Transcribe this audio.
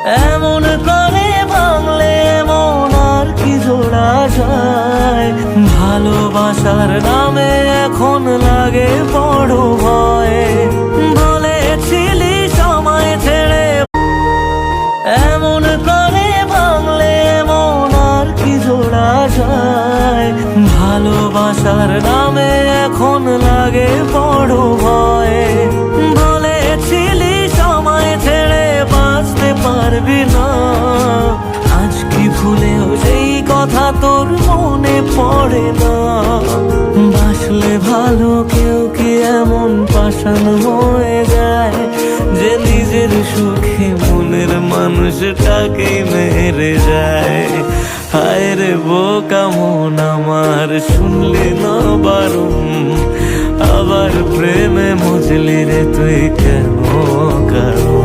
এমন করে ভাঙলে মন আর কি জোড়া যায়। ভালোবাসার নামে এখন লাগে বড় ভয়। বলেছিলি সময় ছেড়ে, এমন করে ভাঙলে মন আর কি জোড়া যায়। ভালোবাসার নামে এখন লাগে বড় ভয়। বলেছিলি সময় ছেড়ে বাঁচতে পারবি না, আজ কি ভুলেও সেই কথা তোর মনে পড়ে না। বাসলে ভালো কেউ কি এমন পাষাণ হয়ে যায়, যে নিজের সুখে মনের মানুষটাকে মেরে যায়। হায় রে বোকা মন আমার, শুনলি না বারণ, আবার প্রেমে মজলি রে তুই কেন কারণ।